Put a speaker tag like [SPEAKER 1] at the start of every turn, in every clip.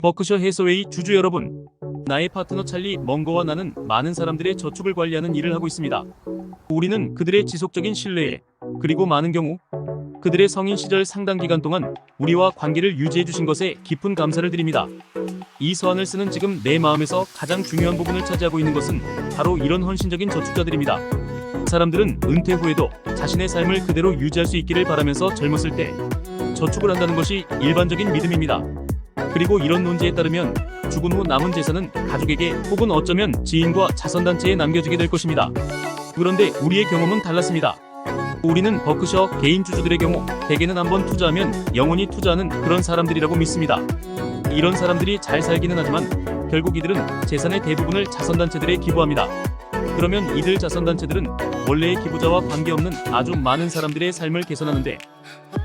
[SPEAKER 1] 버크셔 해서웨이 주주 여러분, 나의 파트너 찰리 멍거와 나는 많은 사람들의 저축을 관리하는 일을 하고 있습니다. 우리는 그들의 지속적인 신뢰에, 그리고 많은 경우 그들의 성인 시절 상당 기간 동안 우리와 관계를 유지해 주신 것에 깊은 감사를 드립니다. 이 서한을 쓰는 지금 내 마음에서 가장 중요한 부분을 차지하고 있는 것은 바로 이런 헌신적인 저축자들입니다. 사람들은 은퇴 후에도 자신의 삶을 그대로 유지할 수 있기를 바라면서 젊었을 때 저축을 한다는 것이 일반적인 믿음입니다. 그리고 이런 논지에 따르면 죽은 후 남은 재산은 가족에게 혹은 어쩌면 지인과 자선단체에 남겨지게 될 것입니다. 그런데 우리의 경험은 달랐습니다. 우리는 버크셔 개인 주주들의 경우 대개는 한번 투자하면 영원히 투자하는 그런 사람들이라고 믿습니다. 이런 사람들이 잘 살기는 하지만 결국 이들은 재산의 대부분을 자선단체들에 기부합니다. 그러면 이들 자선단체들은 원래의 기부자와 관계없는 아주 많은 사람들의 삶을 개선하는데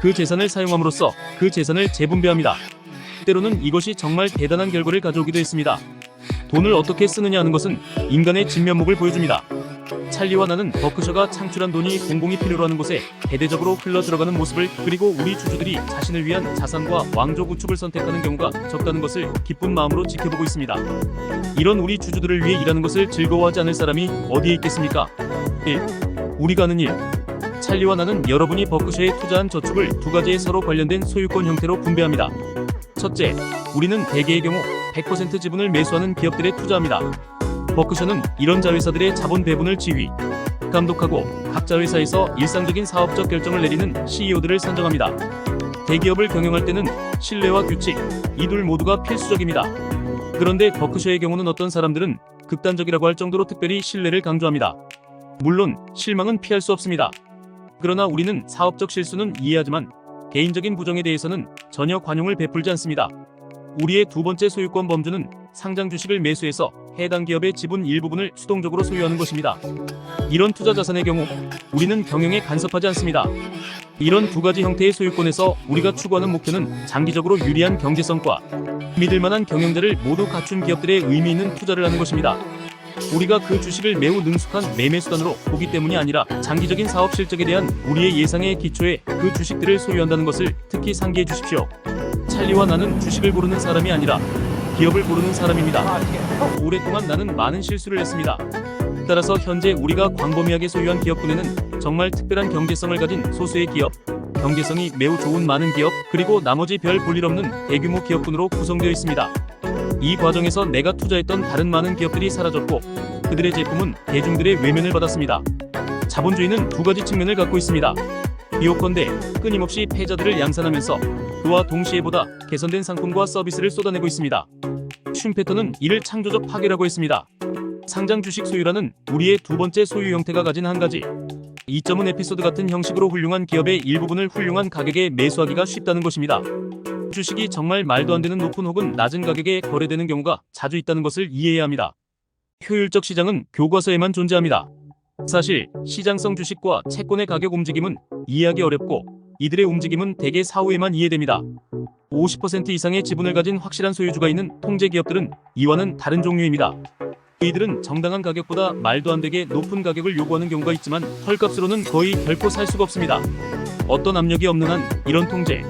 [SPEAKER 1] 그 재산을 사용함으로써 그 재산을 재분배합니다. 때로는 이것이 정말 대단한 결과를 가져오기도 했습니다. 돈을 어떻게 쓰느냐 하는 것은 인간의 진면목을 보여줍니다. 찰리와 나는 버크셔가 창출한 돈이 공공이 필요로 하는 곳에 대대적으로 흘러 들어가는 모습을, 그리고 우리 주주들이 자신을 위한 자산과 왕조 구축을 선택하는 경우가 적다는 것을 기쁜 마음으로 지켜보고 있습니다. 이런 우리 주주들을 위해 일하는 것을 즐거워하지 않을 사람이 어디에 있겠습니까? 1. 우리가 하는 일. 찰리와 나는 여러분이 버크셔에 투자한 저축을 두 가지의 서로 관련된 소유권 형태로 분배합니다. 첫째, 우리는 대개의 경우 100% 지분을 매수하는 기업들에 투자합니다. 버크셔는 이런 자회사들의 자본 배분을 지휘, 감독하고 각자 회사에서 일상적인 사업적 결정을 내리는 CEO들을 선정합니다. 대기업을 경영할 때는 신뢰와 규칙, 이 둘 모두가 필수적입니다. 그런데 버크셔의 경우는 어떤 사람들은 극단적이라고 할 정도로 특별히 신뢰를 강조합니다. 물론 실망은 피할 수 없습니다. 그러나 우리는 사업적 실수는 이해하지만 개인적인 부정에 대해서는 전혀 관용을 베풀지 않습니다. 우리의 두 번째 소유권 범주는 상장 주식을 매수해서 해당 기업의 지분 일부분을 수동적으로 소유하는 것입니다. 이런 투자 자산의 경우 우리는 경영에 간섭하지 않습니다. 이런 두 가지 형태의 소유권에서 우리가 추구하는 목표는 장기적으로 유리한 경제성과 믿을만한 경영자를 모두 갖춘 기업들의 의미 있는 투자를 하는 것입니다. 우리가 그 주식을 매우 능숙한 매매 수단으로 보기 때문이 아니라 장기적인 사업 실적에 대한 우리의 예상의 기초에 그 주식들을 소유한다는 것을 특히 상기해 주십시오. 찰리와 나는 주식을 고르는 사람이 아니라 기업을 고르는 사람입니다. 오랫동안 나는 많은 실수를 했습니다. 따라서 현재 우리가 광범위하게 소유한 기업군에는 정말 특별한 경제성을 가진 소수의 기업, 경제성이 매우 좋은 많은 기업, 그리고 나머지 별 볼일 없는 대규모 기업군으로 구성되어 있습니다. 이 과정에서 내가 투자했던 다른 많은 기업들이 사라졌고 그들의 제품은 대중들의 외면을 받았습니다. 자본주의는 두 가지 측면을 갖고 있습니다. 비옥컨대 끊임없이 패자들을 양산하면서 그와 동시에 보다 개선된 상품과 서비스를 쏟아내고 있습니다. 슈페터는 이를 창조적 파괴라고 했습니다. 상장 주식 소유라는 우리의 두 번째 소유 형태가 가진 한 가지 이점은 에피소드 같은 형식으로 훌륭한 기업의 일부분을 훌륭한 가격에 매수하기가 쉽다는 것입니다. 주식이 정말 말도 안 되는 높은 혹은 낮은 가격에 거래되는 경우가 자주 있다는 것을 이해해야 합니다. 효율적 시장은 교과서에만 존재합니다. 사실 시장성 주식과 채권의 가격 움직임은 이해하기 어렵고 이들의 움직임은 대개 사후에만 이해됩니다. 50% 이상의 지분을 가진 확실한 소유주가 있는 통제 기업들은 이와는 다른 종류입니다. 이들은 정당한 가격보다 말도 안 되게 높은 가격을 요구하는 경우가 있지만 헐값으로는 거의 결코 살 수가 없습니다. 어떤 압력이 없는 한 이런 통제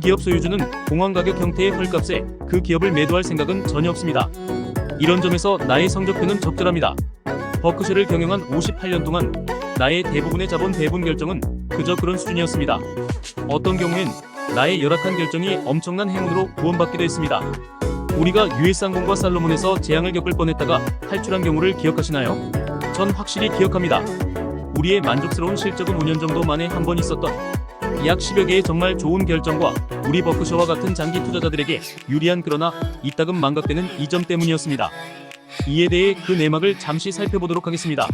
[SPEAKER 1] 기업 소유주는 공황 가격 형태의 헐값에 그 기업을 매도할 생각은 전혀 없습니다. 이런 점에서 나의 성적표는 적절합니다. 버크셔를 경영한 58년 동안 나의 대부분의 자본 배분 결정은 그저 그런 수준이었습니다. 어떤 경우엔 나의 열악한 결정이 엄청난 행운으로 구원받기도 했습니다. 우리가 유에스항공과 살로몬에서 재앙을 겪을 뻔했다가 탈출한 경우를 기억하시나요? 전 확실히 기억합니다. 우리의 만족스러운 실적은 5년 정도 만에 한 번 있었던 약 10여 개의 정말 좋은 결정과 우리 버크셔와 같은 장기 투자자들에게 유리한 그러나 이따금 망각되는 이 점 때문이었습니다. 이에 대해 그 내막을 잠시 살펴보도록 하겠습니다.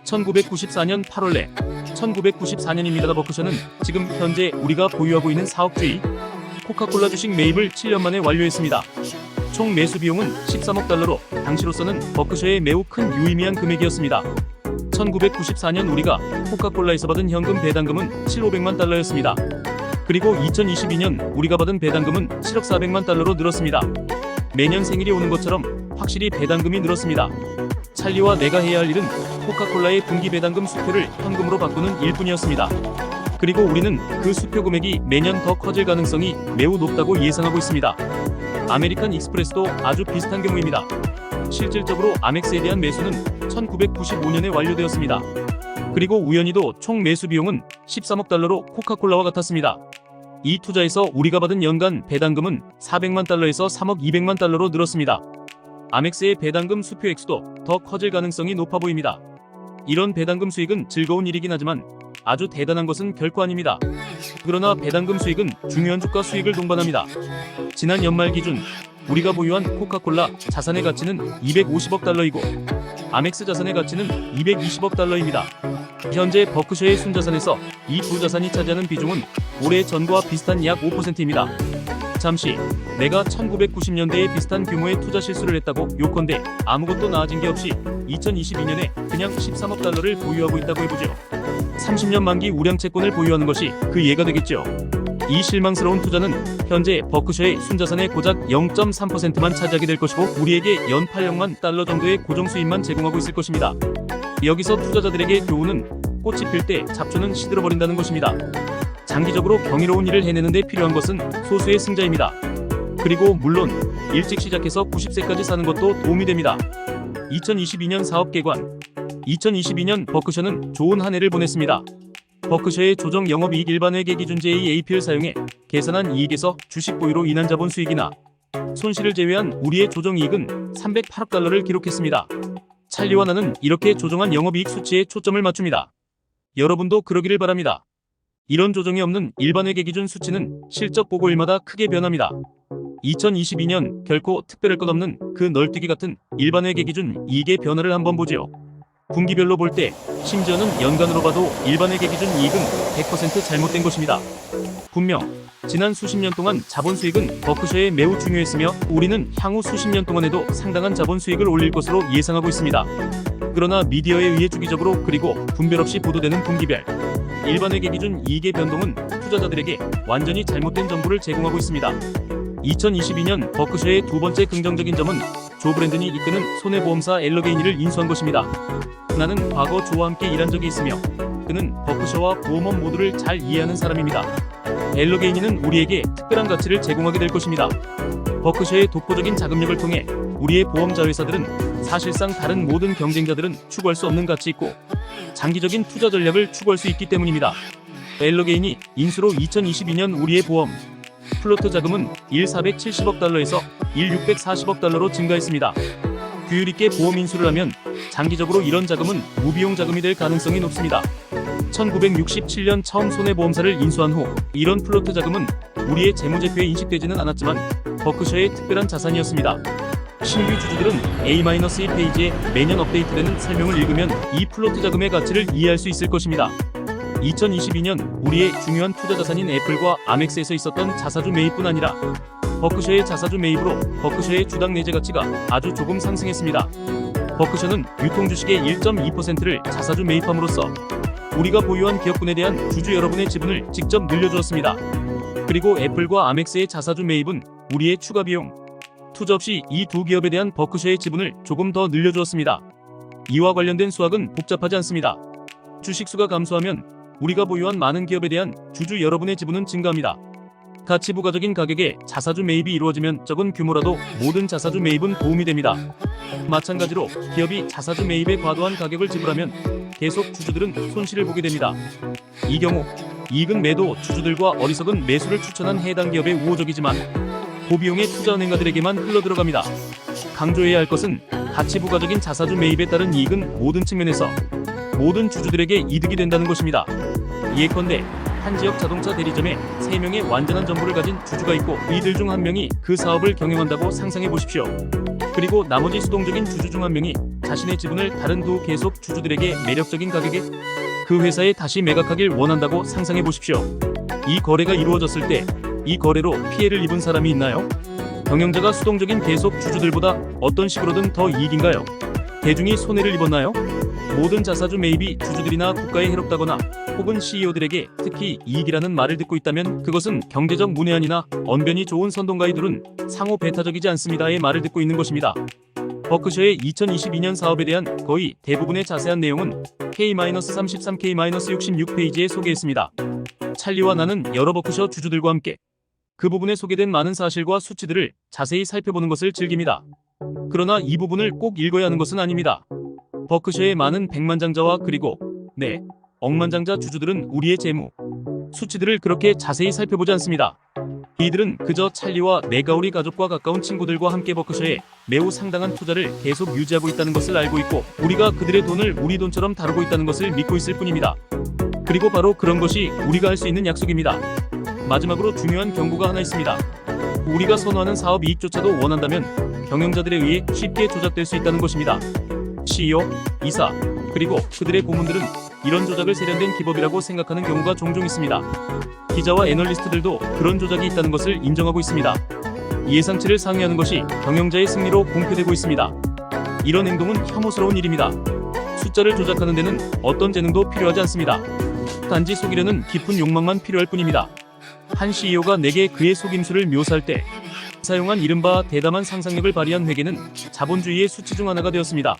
[SPEAKER 1] 1994년 8월에 1994년입니다. 버크셔는 지금 현재 우리가 보유하고 있는 사업주의 코카콜라 주식 매입을 7년 만에 완료했습니다. 총 매수 비용은 13억 달러로 당시로서는 버크셔의 매우 큰 유의미한 금액이었습니다. 1994년 우리가 코카콜라에서 받은 현금 배당금은 7,500만 달러였습니다. 그리고 2022년 우리가 받은 배당금은 7억 400만 달러로 늘었습니다. 매년 생일이 오는 것처럼 확실히 배당금이 늘었습니다. 찰리와 내가 해야 할 일은 코카콜라의 분기 배당금 수표를 현금으로 바꾸는 일뿐이었습니다. 그리고 우리는 그 수표 금액이 매년 더 커질 가능성이 매우 높다고 예상하고 있습니다. 아메리칸 익스프레스도 아주 비슷한 경우입니다. 실질적으로 아멕스에 대한 매수는 1995년에 완료되었습니다. 그리고 우연히도 총 매수 비용은 13억 달러로 코카콜라와 같았습니다. 이 투자에서 우리가 받은 연간 배당금은 400만 달러에서 3억 200만 달러로 늘었습니다. 아멕스의 배당금 수표 액수도 더 커질 가능성이 높아 보입니다. 이런 배당금 수익은 즐거운 일이긴 하지만 아주 대단한 것은 결코 아닙니다. 그러나 배당금 수익은 중요한 주가 수익을 동반합니다. 지난 연말 기준 우리가 보유한 코카콜라 자산의 가치는 250억 달러이고 아멕스 자산의 가치는 220억 달러입니다. 현재 버크셔의 순자산에서 이 두 자산이 차지하는 비중은 올해 전과 비슷한 약 5%입니다. 잠시 내가 1990년대에 비슷한 규모의 투자 실수를 했다고 요컨대 아무것도 나아진 게 없이 2022년에 그냥 13억 달러를 보유하고 있다고 해보죠. 30년 만기 우량 채권을 보유하는 것이 그 예가 되겠죠. 이 실망스러운 투자는 현재 버크셔의 순자산의 고작 0.3%만 차지하게 될 것이고 우리에게 연 8억만 달러 정도의 고정 수입만 제공하고 있을 것입니다. 여기서 투자자들에게 교훈은 꽃이 필 때 잡초는 시들어버린다는 것입니다. 장기적으로 경이로운 일을 해내는 데 필요한 것은 소수의 승자입니다. 그리고 물론 일찍 시작해서 90세까지 사는 것도 도움이 됩니다. 2022년 사업 개관 2022년 버크셔는 좋은 한 해를 보냈습니다. 버크셔의 조정 영업이익 일반회계 기준 JAP를 사용해 계산한 이익에서 주식 보유로 인한 자본 수익이나 손실을 제외한 우리의 조정 이익은 308억 달러를 기록했습니다. 찰리와 나는 이렇게 조정한 영업이익 수치에 초점을 맞춥니다. 여러분도 그러기를 바랍니다. 이런 조정이 없는 일반회계 기준 수치는 실적 보고일마다 크게 변합니다. 2022년 결코 특별할 것 없는 그 널뛰기 같은 일반회계 기준 이익의 변화를 한번 보지요. 분기별로 볼 때 심지어는 연간으로 봐도 일반회계 기준 이익은 100% 잘못된 것입니다. 분명 지난 수십 년 동안 자본 수익은 버크셔에 매우 중요했으며 우리는 향후 수십 년 동안에도 상당한 자본 수익을 올릴 것으로 예상하고 있습니다. 그러나 미디어에 의해 주기적으로 그리고 분별 없이 보도되는 분기별 일반회계 기준 이익의 변동은 투자자들에게 완전히 잘못된 정보를 제공하고 있습니다. 2022년 버크셔의 두 번째 긍정적인 점은 조 브랜든이 이끄는 손해보험사 엘러게이니를 인수한 것입니다. 나는 과거 조와 함께 일한 적이 있으며 그는 버크셔와 보험업 모두를 잘 이해하는 사람입니다. 엘러게이니는 우리에게 특별한 가치를 제공하게 될 것입니다. 버크셔의 독보적인 자금력을 통해 우리의 보험자 회사들은 사실상 다른 모든 경쟁자들은 추구할 수 없는 가치 있고 장기적인 투자 전략을 추구할 수 있기 때문입니다. 엘러게인이 인수로 2022년 우리의 보험 플로트 자금은 1,470억 달러에서 1,640억 달러로 증가했습니다. 규율 있게 보험 인수를 하면 장기적으로 이런 자금은 무비용 자금이 될 가능성이 높습니다. 1967년 처음 손해보험사를 인수한 후 이런 플로트 자금은 우리의 재무제표에 인식되지는 않았지만 버크셔의 특별한 자산이었습니다. 신규 주주들은 A-1페이지에 매년 업데이트되는 설명을 읽으면 이 플로트 자금의 가치를 이해할 수 있을 것입니다. 2022년 우리의 중요한 투자 자산인 애플과 아멕스에서 있었던 자사주 매입뿐 아니라 버크셔의 자사주 매입으로 버크셔의 주당 내재 가치가 아주 조금 상승했습니다. 버크셔는 유통주식의 1.2%를 자사주 매입함으로써 우리가 보유한 기업군에 대한 주주 여러분의 지분을 직접 늘려주었습니다. 그리고 애플과 아멕스의 자사주 매입은 우리의 추가 비용, 투자 없이 이 두 기업에 대한 버크셔의 지분을 조금 더 늘려주었습니다. 이와 관련된 수학은 복잡하지 않습니다. 주식수가 감소하면 우리가 보유한 많은 기업에 대한 주주 여러분의 지분은 증가합니다. 가치 부가적인 가격에 자사주 매입이 이루어지면 적은 규모라도 모든 자사주 매입은 도움이 됩니다. 마찬가지로 기업이 자사주 매입에 과도한 가격을 지불하면 계속 주주들은 손실을 보게 됩니다. 이 경우 이익은 매도 주주들과 어리석은 매수를 추천한 해당 기업의 우호적이지만 고비용의 투자은행가들에게만 흘러들어갑니다. 강조해야 할 것은 가치 부가적인 자사주 매입에 따른 이익은 모든 측면에서 모든 주주들에게 이득이 된다는 것입니다. 예컨대 한 지역 자동차 대리점에 3명의 완전한 정보를 가진 주주가 있고 이들 중 1명이 그 사업을 경영한다고 상상해 보십시오. 그리고 나머지 수동적인 주주 중 1명이 자신의 지분을 다른 두 계속 주주들에게 매력적인 가격에 그 회사에 다시 매각하길 원한다고 상상해 보십시오. 이 거래가 이루어졌을 때 이 거래로 피해를 입은 사람이 있나요? 경영자가 수동적인 계속 주주들보다 어떤 식으로든 더 이익인가요? 대중이 손해를 입었나요? 모든 자사주 매입이 주주들이나 국가에 해롭다거나 혹은 CEO들에게 특히 이익이라는 말을 듣고 있다면 그것은 경제적 문외한이나 언변이 좋은 선동가의 둘은 상호 배타적이지 않습니다의 말을 듣고 있는 것입니다. 버크셔의 2022년 사업에 대한 거의 대부분의 자세한 내용은 K-33 K-66페이지에 소개했습니다. 찰리와 나는 여러 버크셔 주주들과 함께 그 부분에 소개된 많은 사실과 수치들을 자세히 살펴보는 것을 즐깁니다. 그러나 이 부분을 꼭 읽어야 하는 것은 아닙니다. 버크셔의 많은 백만장자와 그리고 억만장자 주주들은 우리의 재무, 수치들을 그렇게 자세히 살펴보지 않습니다. 이들은 그저 찰리와 맥가우리 가족과 가까운 친구들과 함께 버크셔에 매우 상당한 투자를 계속 유지하고 있다는 것을 알고 있고, 우리가 그들의 돈을 우리 돈처럼 다루고 있다는 것을 믿고 있을 뿐입니다. 그리고 바로 그런 것이 우리가 할 수 있는 약속입니다. 마지막으로 중요한 경고가 하나 있습니다. 우리가 선호하는 사업 이익조차도 원한다면 경영자들에 의해 쉽게 조작될 수 있다는 것입니다. CEO, 이사, 그리고 그들의 고문들은 이런 조작을 세련된 기법이라고 생각하는 경우가 종종 있습니다. 기자와 애널리스트들도 그런 조작이 있다는 것을 인정하고 있습니다. 예상치를 상회하는 것이 경영자의 승리로 공표되고 있습니다. 이런 행동은 혐오스러운 일입니다. 숫자를 조작하는 데는 어떤 재능도 필요하지 않습니다. 단지 속이려는 깊은 욕망만 필요할 뿐입니다. 한 CEO가 내게 그의 속임수를 묘사할 때 사용한 이른바 대담한 상상력을 발휘한 회계는 자본주의의 수치 중 하나가 되었습니다.